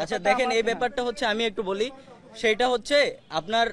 আচ্ছা দেখেন, এই ব্যাপারটা হচ্ছে আমি একটু বলি, সেটা হচ্ছে আপনার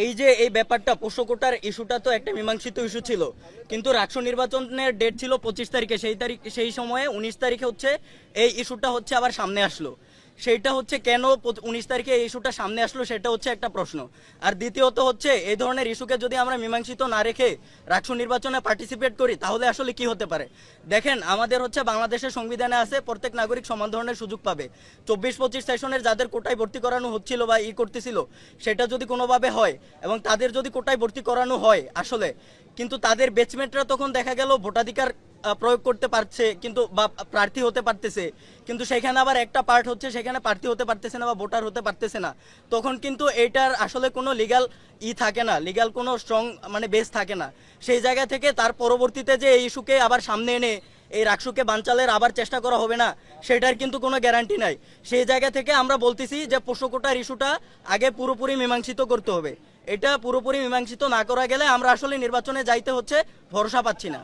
এই যে এই ব্যাপারটা পোষ্য কোটার ইস্যুটা তো একটা মীমাংসিত ইস্যু ছিল, কিন্তু রাষ্ট্র নির্বাচনের ডেট ছিল 25 তারিখে, সেই সময়ে 19 তারিখে হচ্ছে এই ইস্যুটা হচ্ছে আবার সামনে আসলো। সেইটা হচ্ছে কেন 19 তারিখে এই ইস্যুটা সামনে আসলো, সেটা হচ্ছে একটা প্রশ্ন। আর দ্বিতীয়ত হচ্ছে এই ধরনের ইস্যুকে যদি আমরা মীমাংসিত না রেখে রাষ্ট্র নির্বাচনে পার্টিসিপেট করি তাহলে আসলে কি হতে পারে। দেখেন, আমাদের হচ্ছে বাংলাদেশের সংবিধানে আছে প্রত্যেক নাগরিক সমান ধরনের সুযোগ পাবে। 24-25 সেশনের যাদের কোটায় ভর্তি করানো হচ্ছিল বা করতেছিল, সেটা যদি কোনোভাবে হয় এবং তাদের যদি কোটায় ভর্তি করানো হয় আসলে, কিন্তু তাদের বেচমেন্টরা তখন দেখা গেল ভোটাধিকার প্রয়োগ করতে পারছে কিন্তু বা প্রার্থী হতে পারতেছে, কিন্তু সেখানে আবার একটা পার্ট হচ্ছে সেখানে প্রার্থী হতে পারতেছে না বা ভোটার হতে পারতেছে না, তখন কিন্তু এটার আসলে কোনো লিগ্যাল থাকে না, লিগ্যাল কোনো স্ট্রং মানে বেস থাকে না। সেই জায়গা থেকে তার পরবর্তীতে যে এই ইস্যুকে আবার সামনে এনে এই রাষ্ট্রকে বানচালের আবার চেষ্টা করা হবে না, সেটার কিন্তু কোনো গ্যারান্টি নাই। সেই জায়গা থেকে আমরা বলতেছি যে পোষ্য কোটার ইস্যুটা আগে পুরোপুরি মীমাংসিত করতে হবে। এটা পুরোপুরি মীমাংসিত না করা গেলে আমরা আসলে নির্বাচনে যাইতে হচ্ছে ভরসা পাচ্ছি না।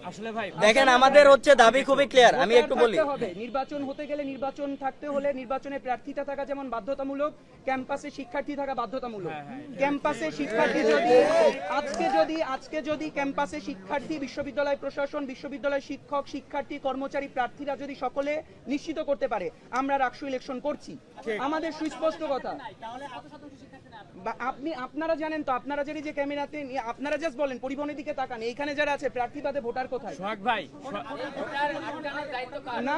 আসলে ভাই দেখেন, আমাদের হচ্ছে দাবি খুবই ক্লিয়ার, আমি একটু বলি। নির্বাচন হতে গেলে নির্বাচন থাকতে হলে নির্বাচনে প্রার্থীতা থাকা যেমন বাধ্যতামূলক, ক্যাম্পাসে শিক্ষার্থী থাকা বাধ্যতামূলক। ক্যাম্পাসে শিক্ষার্থী আজকে যদি ক্যাম্পাসে শিক্ষার্থী, বিশ্ববিদ্যালয় প্রশাসন, বিশ্ববিদ্যালয় শিক্ষক, শিক্ষার্থী, কর্মচারী, প্রার্থীরা যদি সকলে নিশ্চিত করতে পারে আমরা রাষ্ট্র ইলেকশন করছি, আমাদের সুস্পষ্ট কথা। আপনারা জানেন তো, আপনারা যে ক্যামেরাতে আপনারা জাস্ট বলেন পরিবহনের দিকে তাকান, এইখানে যারা আছে প্রার্থীবাদে ভোটার কোথায়? সোহাগ ভাই না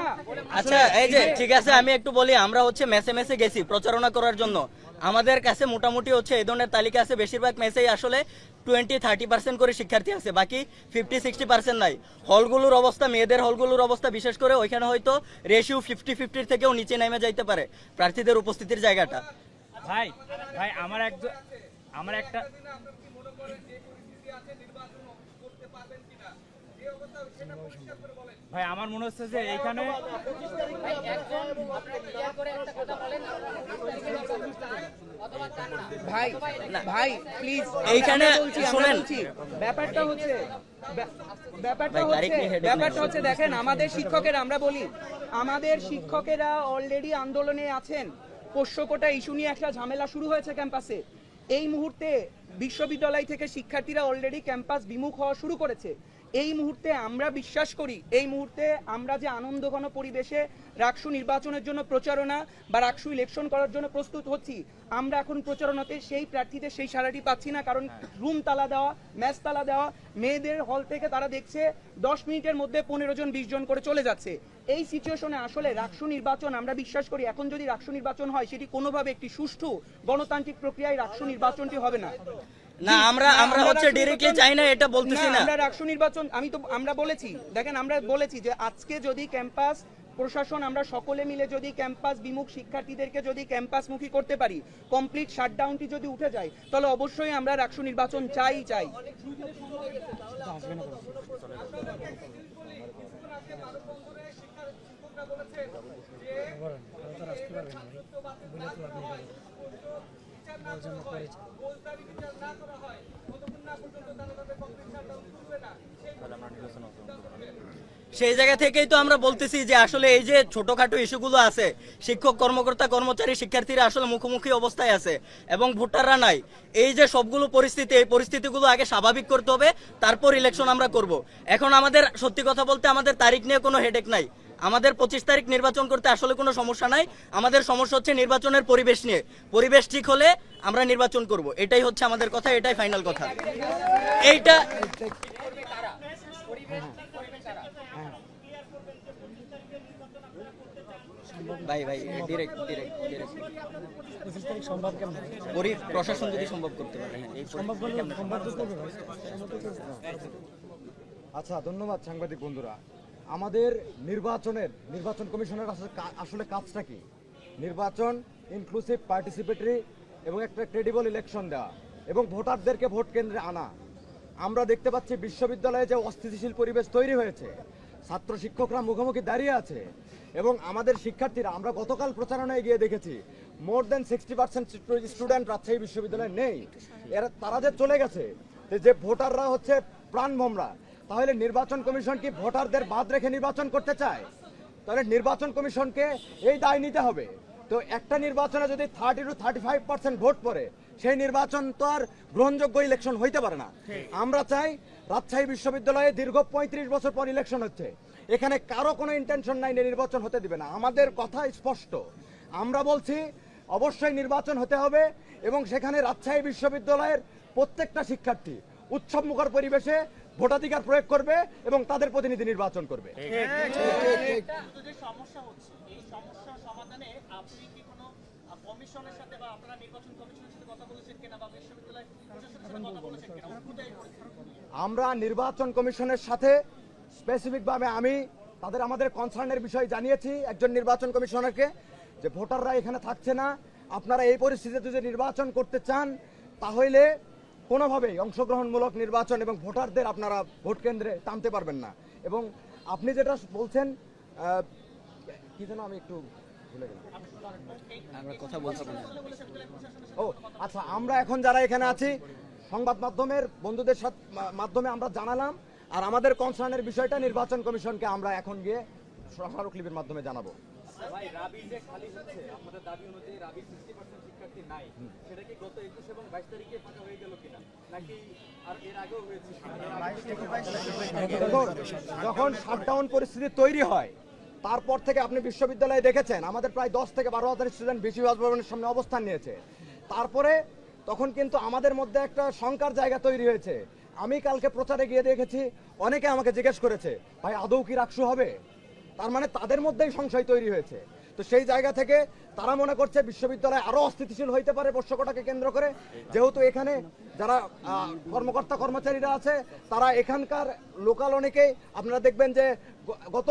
আচ্ছা এই যে ঠিক আছে, আমি একটু বলি, আমরা হচ্ছে মেসে গেছি প্রচারণা করার জন্য, আমাদের কাছে মোটামুটি হচ্ছে এই ধরনের তালিকা আছে, বেশিরভাগ মেসেই আসলে 20-30% করে শিক্ষার্থী আছে, বাকি 50-60% নাই। হলগুলোর অবস্থা, মেয়েদের হলগুলোর অবস্থা বিশেষ করে ওইখানে হয়তো রেশিও 50-50 থেকেও নিচে নেমে যাইতে পারে প্রার্থীদের উপস্থিতির জায়গাটা। ভাই ভাই আমার একটা ভাই আমার মনে হচ্ছে যে এইখানে ভাই ভাই প্লিজ এইখানে শুনেন, ব্যাপারটা হচ্ছে দেখেন, আমাদের শিক্ষকেরা, আমরা বলি আমাদের শিক্ষকেরা অলরেডি আন্দোলনে আছেন। পোষ্য কোটা ইস্যু নিয়ে একটা ঝামেলা শুরু হয়েছে ক্যাম্পাসে। এই মুহূর্তে বিশ্ববিদ্যালয় থেকে শিক্ষার্থীরা অলরেডি ক্যাম্পাস বিমুখ হওয়া শুরু করেছে। এই মুহূর্তে আমরা বিশ্বাস করি, এই মুহূর্তে আমরা যে আনন্দঘন পরিবেশে রাকসু নির্বাচনের জন্য প্রচারণা বা রাকসু ইলেকশন করার জন্য প্রস্তুত হচ্ছি, আমরা এখন প্রচারণাতে সেই প্রার্থীদের সেই সারাটি পাচ্ছি না, কারণ রুম তালা দেওয়া, ম্যাচ তালা দেওয়া, মেয়েদের হল থেকে তারা দেখছে 10 মিনিটের মধ্যে 15 জন 20 জন করে চলে যাচ্ছে। এই সিচুয়েশনে আসলে রাকসু নির্বাচন, আমরা বিশ্বাস করি এখন যদি রাকসু নির্বাচন হয় সেটি কোনোভাবে একটি সুষ্ঠু গণতান্ত্রিক প্রক্রিয়ায় রাকসু নির্বাচনটি হবে না। না আমরা হচ্ছে ডাইরেক্টলি চাই না, এটা বলতেছি না। আমরা রাষ্ট্র নির্বাচন, আমরা বলেছি, দেখেন আমরা বলেছি যে আজকে যদি ক্যাম্পাস প্রশাসন আমরা সকলে মিলে যদি ক্যাম্পাস বিমুখ শিক্ষার্থীদেরকে যদি ক্যাম্পাসমুখী করতে পারি, কমপ্লিট শাটডাউনটি যদি উঠে যায়, তাহলে অবশ্যই আমরা রাষ্ট্র নির্বাচন চাই। সেই জায়গা থেকেই তো আমরা বলতেছি যে আসলে এই যে ছোটখাটো ইস্যুগুলো আছে, শিক্ষক, কর্মকর্তা, কর্মচারী, শিক্ষার্থীরা আসলে মুখোমুখি অবস্থায় আছে এবং ভোটাররা নাই। এই যে সবগুলো পরিস্থিতি, এই পরিস্থিতিগুলো আগে স্বাভাবিক করতে হবে, তারপর ইলেকশন আমরা করব। এখন আমাদের সত্যি কথা বলতে আমাদের তারিখ নিয়ে কোনো হেডেক নাই, আমাদের 25 তারিখ নির্বাচন করতে আসলে কোনো সমস্যা নাই। আমাদের সমস্যা হচ্ছে নির্বাচনের পরিবেশ নিয়ে। পরিবেশ ঠিক হলে আমরা নির্বাচন করব, এটাই হচ্ছে আমাদের কথা, এটাই ফাইনাল কথা। এইটা ভাই ডিরেক্ট প্রশাসন যদি সম্ভব করতে পারে, আচ্ছা, ধন্যবাদ সাংবাদিক বন্ধুরা। আমাদের নির্বাচন কমিশনের আসলে কাজটা কি? নির্বাচন ইনক্লুসিভ, পার্টিসিপেটরি এবং একটা ক্রেডিবল ইলেকশন দেওয়া এবং ভোটারদেরকে ভোট কেন্দ্রে আনা। আমরা দেখতে পাচ্ছি বিশ্ববিদ্যালয়ে যে অস্থিতিশীল পরিবেশ তৈরি হয়েছে, ছাত্র শিক্ষকরা মুখোমুখি দাঁড়িয়ে আছে এবং আমাদের শিক্ষার্থীরা, আমরা গতকাল প্রচারণায় গিয়ে দেখেছি মোর দেন 60% স্টুডেন্ট রাজশাহী বিশ্ববিদ্যালয়ে নেই। তারা যে চলে গেছে, যে ভোটাররা হচ্ছে প্রাণভোমরা, তাহলে নির্বাচন কমিশন কি ভোটারদের বাদ রেখে নির্বাচন করতে চায়? তাহলে নির্বাচন কমিশনকে এই দায় নিতে হবে। তো একটা নির্বাচনে যদি 30 to 35% ভোট পড়ে, সেই নির্বাচন তো আর গ্রহণযোগ্য ইলেকশন হইতে পারে না। আমরা চাই, রাজশাহী বিশ্ববিদ্যালয়ে দীর্ঘ 35 বছর পর ইলেকশন হচ্ছে, এখানে কারো কোনো ইন্টেনশন নাই নির্বাচন হতে দিবে না। আমাদের কথা স্পষ্ট, আমরা বলছি অবশ্যই নির্বাচন হতে হবে এবং সেখানে রাজশাহী বিশ্ববিদ্যালয়ের প্রত্যেকটা শিক্ষার্থী উৎসব মুখর পরিবেশে ভোটাধিকার প্রয়োগ করবে এবং তাদের প্রতিনিধি নির্বাচন করবে। যে সমস্যা হচ্ছে, এই সমস্যা সমাধানে আপনি কি কোনো কমিশনের সাথে বা আপনারা নির্বাচন কমিশনের সাথে কথা বলেছেন কিনা বা বিশ্ববিদ্যালয় প্রশাসনের সাথে কথা বলেছেন কিনা? আমরা নির্বাচন কমিশনের সাথে স্পেসিফিকভাবে আমি আমাদের কনসার্নের বিষয় জানিয়েছি একজন নির্বাচন কমিশনারকে, যে ভোটাররা এখানে থাকছে না, আপনারা এই পরিস্থিতিতে যদি নির্বাচন করতে চান তাহলে কোনোভাবেই অংশগ্রহণমূলক নির্বাচন এবং ভোটারদের আপনারা ভোট কেন্দ্রে টানতে পারবেন না। এবং আপনি যেটা বলছেন কি যেন আমি একটু ভুলে গেলাম, আমরা কথা বলছি না। ও আচ্ছা, আমরা এখন যারা এখানে আছি সংবাদ মাধ্যমের বন্ধুদের সাথে মাধ্যমে আমরা জানালাম, আর আমাদের কনসার্নের বিষয়টা নির্বাচন কমিশনকে আমরা এখন গিয়ে স্মারকলিপির মাধ্যমে জানাবো। ভাই রাবি যে খালি হচ্ছে, আপনাদের দাবি অনুযায়ী রাবি 60% শিক্ষার্থী নাই, সেটা কি গত 21 এবং 22 তারিখে ফাঁকা হয়ে গেল কিনা, নাকি আর এর আগেও হয়েছে? যখন শাটডাউন পরিস্থিতি তৈরি হয় তারপর থেকে আপনি বিশ্ববিদ্যালয়ে দেখেছেন আমাদের প্রায় 10 থেকে 12,000 স্টুডেন্ট বিশ্ববিদ্যালয় ভবনের সামনে অবস্থান নিয়েছে। তারপরে তখন কিন্তু আমাদের মধ্যে একটা শঙ্কার জায়গা তৈরি হয়েছে। আমি কালকে প্রচারে গিয়ে দেখেছি অনেকে আমাকে জিজ্ঞেস করেছে, ভাই আদৌ কি রাকসু হবে? তার মানে তাদের মধ্যেই সংশয় তৈরি হয়েছে। তো সেই জায়গা থেকে তারা মনে করছে বিশ্ববিদ্যালয় আরো অস্থিতিশীল হইতে পারে পোষ্যকোটাকে কেন্দ্র করে, যেহেতু এখানে যারা কর্মকর্তা কর্মচারীরা আছে তারা এখানকার লোকাল অনেকেই। আপনারা দেখবেন যে গত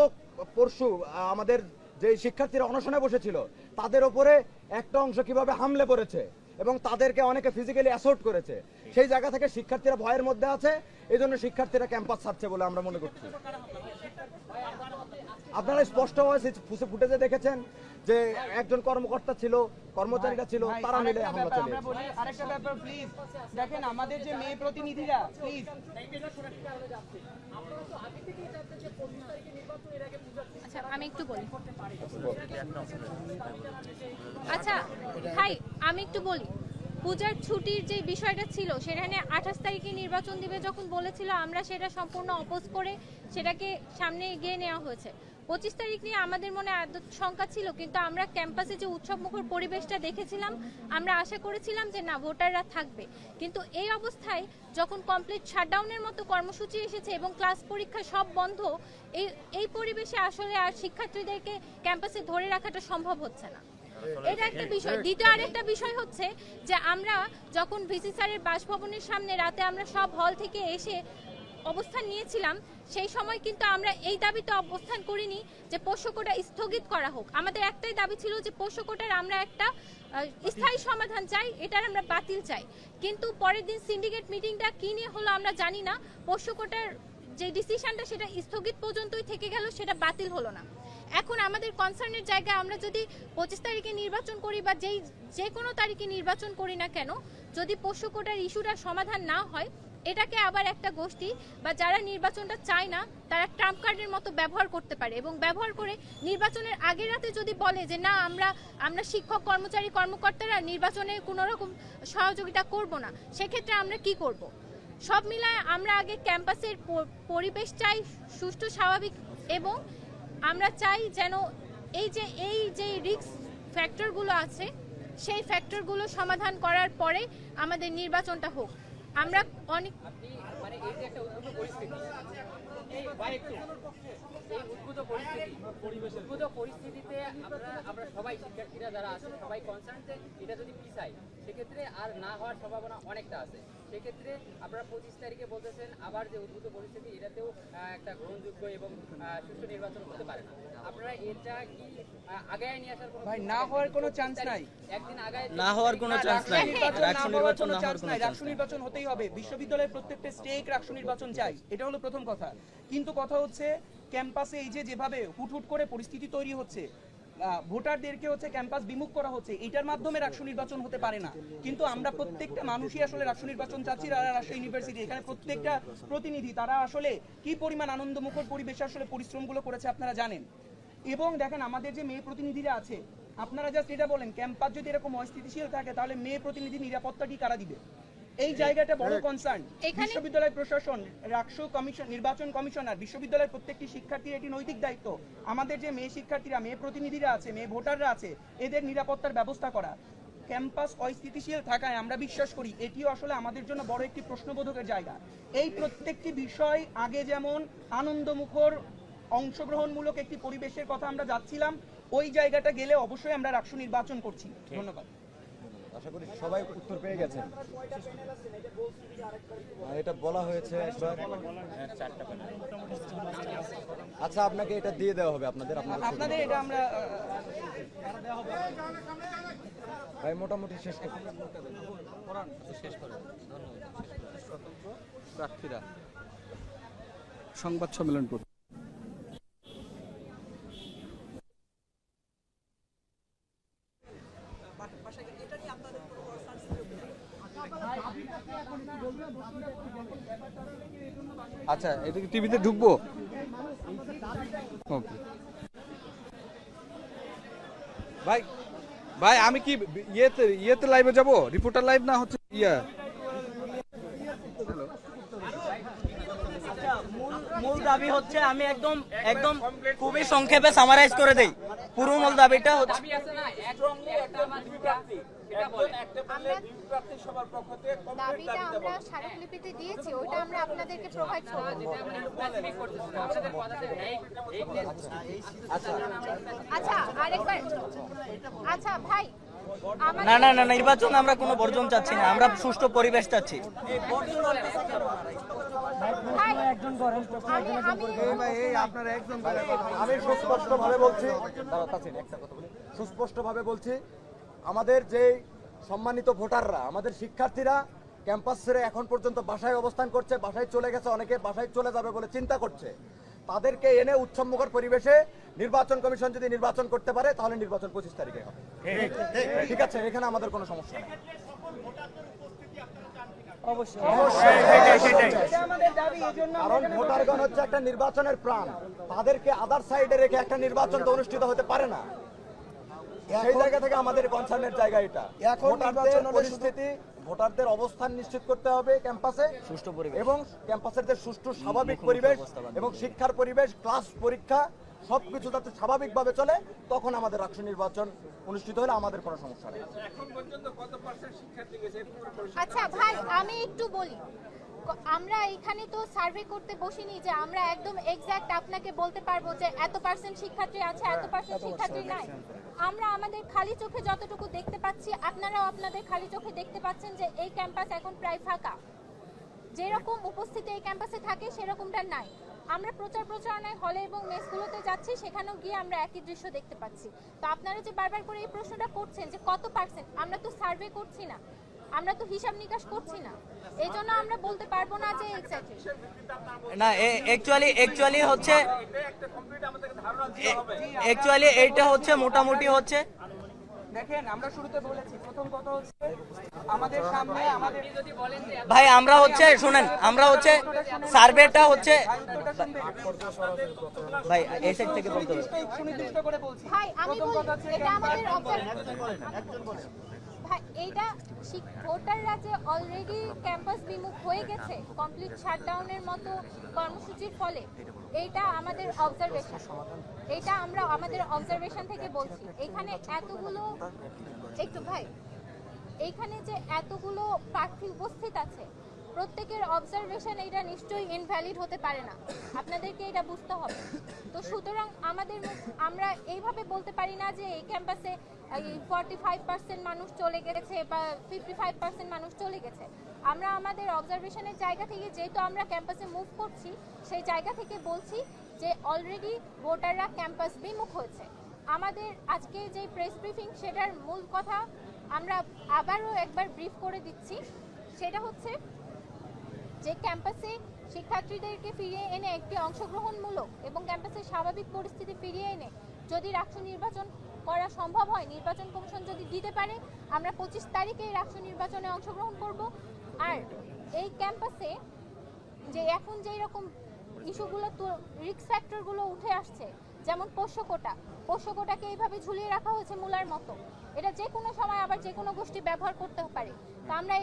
পরশু আমাদের যে শিক্ষার্থীরা অনশনে বসেছিল তাদের ওপরে একটা অংশ কিভাবে হামলে পড়েছে এবং তাদেরকে অনেকে ফিজিক্যালি অ্যাসল্ট করেছে। সেই জায়গা থেকে শিক্ষার্থীরা ভয়ের মধ্যে আছে, এই জন্য শিক্ষার্থীরা ক্যাম্পাস ছাড়ছে বলে আমরা মনে করছি। আপনারা স্পষ্টভাবে ফুটেজে দেখেছেন যে একজন কর্মকর্তা ছিল, কর্মচারীরা ছিল, তারা মিলে হামলা চালিয়েছে। আমরা বলি আরেকটা ব্যাপার প্লিজ দেখেন, আমাদের যে মেয়ে প্রতিনিধিরা প্লিজ আচ্ছা আমি একটু বলি। আচ্ছা ভাই আমি একটু বলি, পূজার ছুটির যে বিষয়টা ছিল সেখানে 28 তারিখে নির্বাচন দিবে যখন বলেছিল, আমরা সেটা সম্পূর্ণ অপোজ করে সেটাকে সামনে এগিয়ে নেওয়া হয়েছে। 25 তারিখ নিয়ে আমাদের মনে শঙ্কা ছিল, কিন্তু আমরা ক্যাম্পাসে যে উৎসবমুখর পরিবেশটা দেখেছিলাম আমরা আশা করেছিলাম যে না ভোটাররা থাকবে। কিন্তু এই অবস্থায় যখন কমপ্লিট শাটডাউনের মতো কর্মসূচি এসেছে এবং ক্লাস পরীক্ষা সব বন্ধ, এই পরিবেশে আসলে আর শিক্ষার্থীদেরকে ক্যাম্পাসে ধরে রাখাটা সম্ভব হচ্ছে না। এটা একটা বিষয়। দ্বিতীয় আরেকটা বিষয় হচ্ছে যে আমরা যখন ভিসি স্যারের বাসভবনের সামনে রাতে আমরা সব হল থেকে এসে অবস্থান নিয়েছিলাম, সেই সময় কিন্তু আমরা এই দাবিতে অবস্থান করিনি যে পোষ্যকোটা স্থগিত করা হোক। আমাদের একটাই দাবি ছিল যে পোষ্যকোটার আমরা একটা স্থায়ী সমাধান চাই, এটার আমরা বাতিল চাই। কিন্তু পরের দিন সিন্ডিকেট মিটিংটা কি নিয়ে হলো আমরা জানি না, পোষ্যকোটার যে ডিসিশনটা সেটা স্থগিত পর্যন্তই থেকে গেল, সেটা বাতিল হলো না। এখন আমাদের কনসার্নের জায়গায় আমরা যদি 25 তারিখে নির্বাচন করি বা যে কোনো তারিখে নির্বাচন করি না কেন, যদি পোষ্যকোটার ইস্যুটা সমাধান না হয়, এটাকে আবার একটা গোষ্ঠী বা যারা নির্বাচনটা চায় না তারা ট্রাম্প কার্ডের মতো ব্যবহার করতে পারে এবং ব্যবহার করে নির্বাচনের আগের রাতে যদি বলে যে না আমরা শিক্ষক কর্মচারী কর্মকর্তারা নির্বাচনে কোনো রকম সহযোগিতা করব না, সেক্ষেত্রে আমরা কি করব? সব মিলায় আমরা আগে ক্যাম্পাসের পরিবেশ চাই সুষ্ঠু স্বাভাবিক, এবং আমরা চাই যেন এই যে রিস্ক ফ্যাক্টরগুলো আছে সেই ফ্যাক্টরগুলো সমাধান করার পরে আমাদের নির্বাচনটা হোক। আমরা অনেক মানে এই যে একটা উদ্ভূত পরিস্থিতি, উদ্ভূত পরিস্থিতিতে আমরা সবাই শিক্ষার্থীরা যারা আছে সবাই কনসার্ন যে এটা যদি পিছায় সেক্ষেত্রে আর না হওয়ার সম্ভাবনা অনেকটা আছে। সেক্ষেত্রে আপনারা 25 তারিখে বলতেছেন আবার যে উদ্ভূত পরিস্থিতি এটাতেও একটা গ্রহণযোগ্য এবং সুষ্ঠু নির্বাচন হতে পারে না। আপনারা এটা কি আগায় নিয়ে আসার কোনো ভাই না হওয়ার কোনো চান্স নাই, একদিন আগায় না হওয়ার কোনো চান্স নাই, রাকসু নির্বাচন না হওয়ার কোনো চান্স রাকসু নির্বাচন হতেই হবে। বিশ্ববিদ্যালয়ের প্রত্যেকটা স্টেক রাকসু নির্বাচন চাই, এটা হলো প্রথম কথা। কিন্তু কথা হচ্ছে ক্যাম্পাসে এই যেভাবে হুট করে পরিস্থিতি তৈরি হচ্ছে, ভোটারদেরকে হচ্ছে ক্যাম্পাস বিমুখ করা হচ্ছে, এটার মাধ্যমে রাষ্ট্র নির্বাচন হতে পারে না। কিন্তু আমরা প্রত্যেকটা মানুষই আসলে রাষ্ট্র নির্বাচন চাচ্ছি। রাষ্ট্র ইউনিভার্সিটি এখানে প্রত্যেকটা প্রতিনিধি তারা আসলে কি পরিমাণ আনন্দমুখর পরিবেশে আসলে পরিশ্রমগুলো করেছে আপনারা জানেন। এবং দেখেন আমাদের যে মেয়ে প্রতিনিধিরা আছে, আপনারা জাস্ট এটা বলেন ক্যাম্পাস যদি এরকম অস্থিতিশীল থাকে তাহলে মেয়ে প্রতিনিধি নিরাপত্তাটি কারা দিবে? এই জায়গাটা বড় কনসার্ন। বিশ্ববিদ্যালয় প্রশাসন, রাষ্ট্র কমিশন, নির্বাচন কমিশনার, বিশ্ববিদ্যালয়ের প্রত্যেকটি শিক্ষার্থীর এটি নৈতিক দায়িত্ব আমাদের যে মেয়ে শিক্ষার্থীরা, মেয়ে প্রতিনিধিরা আছে, মেয়ে ভোটাররা আছে, এদের নিরাপত্তার ব্যবস্থা করা। ক্যাম্পাস অস্থিতিশীল থাকায় আমরা বিশ্বাস করি এটিও আসলে আমাদের জন্য বড় একটি প্রশ্নবোধকের জায়গা। এই প্রত্যেকটি বিষয় আগে যেমন আনন্দমুখর অংশগ্রহণমূলক একটি পরিবেশের কথা আমরা যাচ্ছিলাম, ওই জায়গাটা গেলে অবশ্যই আমরা রাষ্ট্র নির্বাচন করছি। ধন্যবাদ। আশা করি সবাই উত্তর পেয়ে গেছেন। এটা বলা হয়েছে একবার। আচ্ছা, আপনাকে এটা দিয়ে দেওয়া হবে আপনাদের এটা আমরা ভাই মোটামুটি শেষ প্রার্থীরা সংবাদ সম্মেলন করছে। আচ্ছা, এটা কি টিভিতে ঢুকবো? ওকে ভাই, ভাই আমি কি ইয়েতে লাইভে যাব? রিপোর্টার লাইভ না হচ্ছে মূল দাবি হচ্ছে, আমি একদম একদম খুবই সংক্ষেপে সামারাইজ করে দেই। পুরো মূল দাবিটা হচ্ছে দাবিটা আমরা স্মারকলিপিতে দিয়েছি, ওটা আমরা আপনাদেরকে প্রোভাইড করব। আচ্ছা আরেকবার, আচ্ছা ভাই, না না না, নির্বাচন আমরা কোনো বর্জন চাচ্ছি না, আমরা সুষ্ঠু পরিবেশ চাচ্ছি। আমি সুস্পষ্টভাবে বলছি, সুস্পষ্টভাবে বলছি, আমাদের যে সম্মানিত ভোটাররা, আমাদের শিক্ষার্থীরা ক্যাম্পাস ছেড়ে এখন পর্যন্ত বাসায় অবস্থান করছে, বাসায় চলে গেছে, অনেকে বাসায় চলে যাবে বলে চিন্তা করছে, তাদেরকে এনে উৎসবমুখর পরিবেশে নির্বাচন কমিশন যদি নির্বাচন করতে পারে তাহলে নির্বাচন 25 তারিখে হবে। ঠিক আছে, এখানে আমাদের কোনো সমস্যা নেই। কারণ ভোটারগণ হচ্ছে একটা নির্বাচনের প্রাণ, তাদেরকে আদার সাইডে রেখে একটা নির্বাচন তো অনুষ্ঠিত হতে পারে না। সেই জায়গা থেকে আমাদের কনসার্নের জায়গা এটা। ভোটারদের পরিস্থিতি, ভোটারদের অবস্থান নিশ্চিত করতে হবে ক্যাম্পাসে, সুষ্ঠু পরিবেশ এবং ক্যাম্পাসের যে সুষ্ঠু স্বাভাবিক পরিবেশ এবং শিক্ষার পরিবেশ, ক্লাস পরীক্ষা সবকিছু যাতে স্বাভাবিকভাবে চলে, তখন আমাদের রাষ্ট্র নির্বাচন অনুষ্ঠিত হলে আমাদের কোনো সমস্যা নেই। আচ্ছা ভাই, আমি একটু বলি, আমরা এখানে তো সার্ভে করতে বসিনি যে আমরা একদম এক্সাক্ট আপনাকে বলতে পারবো যে এত পার্সেন্ট শিক্ষার্থী আছে, এত পার্সেন্ট শিক্ষার্থী নাই। আমরা আমাদের খালি চোখে যতটুকু দেখতে পাচ্ছি, আপনারাও আপনাদের খালি চোখে দেখতে পাচ্ছেন যে এই ক্যাম্পাস এখন প্রায় ফাঁকা। যেরকম উপস্থিতি এই ক্যাম্পাসে থাকে সেরকমটা নাই। আমরা প্রচারণায় হলে এবং মেসগুলোতে যাচ্ছি, সেখানেও গিয়ে আমরা একই দৃশ্য দেখতে পাচ্ছি। তো আপনারা যে বারবার করে এই প্রশ্নটা করছেন যে কত পার্সেন্ট, আমরা তো সার্ভে করছি না, আমরা তো হিসাব নিকাশ করছি না, এই জন্য আমরা বলতে পারবো না যে এক্স্যাক্টলি না। অ্যাকচুয়ালি হচ্ছে, অ্যাকচুয়ালি এইটা হচ্ছে মোটামুটি হচ্ছে, দেখেন আমরা শুরুতে বলেছি, প্রথম কথা হচ্ছে আমাদের সামনে আমাদের ভাই আমরা হচ্ছে শুনেন, আমরা হচ্ছে সার্ভেটা হচ্ছে, ভাই এই সাইড থেকে বলতে হবে। সুনির্দিষ্ট করে বলছি। ভাই আমি বলি, এটা আমাদের ভাই এইটা ভোটাররা যে অলরেডি ক্যাম্পাস বিমুখ হয়ে গেছে কমপ্লিট শাটডাউনের মতো কর্মসূচির ফলে, এইটা আমাদের অবজারভেশন, এইটা আমরা আমাদের অবজারভেশন থেকে বলছি। এখানে এতগুলো, একটু ভাই, এইখানে যে এতগুলো প্রার্থী উপস্থিত আছে, প্রত্যেকের অবজারভেশন এটা নিশ্চয়ই ইনভ্যালিড হতে পারে না, আপনাদেরকে এটা বুঝতে হবে। তো সুতরাং আমরা এইভাবে বলতে পারি না যে এই ক্যাম্পাসে 45% মানুষ চলে গেছে বা 55% মানুষ চলে গেছে। আমরা আমাদের অবজারভেশনের জায়গা থেকে, যেহেতু আমরা ক্যাম্পাসে মুভ করছি, সেই জায়গা থেকে বলছি যে অলরেডি ভোটাররা ক্যাম্পাস বিমুখ হয়েছে। আমাদের আজকে যে প্রেস ব্রিফিং, সেটার মূল কথা আমরা আবারও একবার ব্রিফ করে দিচ্ছি। সেটা হচ্ছে যে ক্যাম্পাসে শিক্ষার্থীদেরকে ফিরিয়ে এনে একটি অংশগ্রহণমূলক এবং ক্যাম্পাসের স্বাভাবিক পরিস্থিতি ফিরিয়ে এনে যদি রাষ্ট্র নির্বাচন করা সম্ভব হয়, নির্বাচন কমিশন যদি দিতে পারে, আমরা 25 তারিখে রাষ্ট্র নির্বাচনে অংশগ্রহণ করব। আর এই ক্যাম্পাসে যে এখন যেই রকম ইস্যুগুলো, রিস্ক ফ্যাক্টরগুলো উঠে আসছে, যেমন পোষ্যকোটাকে এইভাবে ঝুলিয়ে রাখা হয়েছে মূলার মতো, এটা যে কোনো সময় আবার যে কোনো গোষ্ঠী ব্যবহার করতে পারে। তো আমরা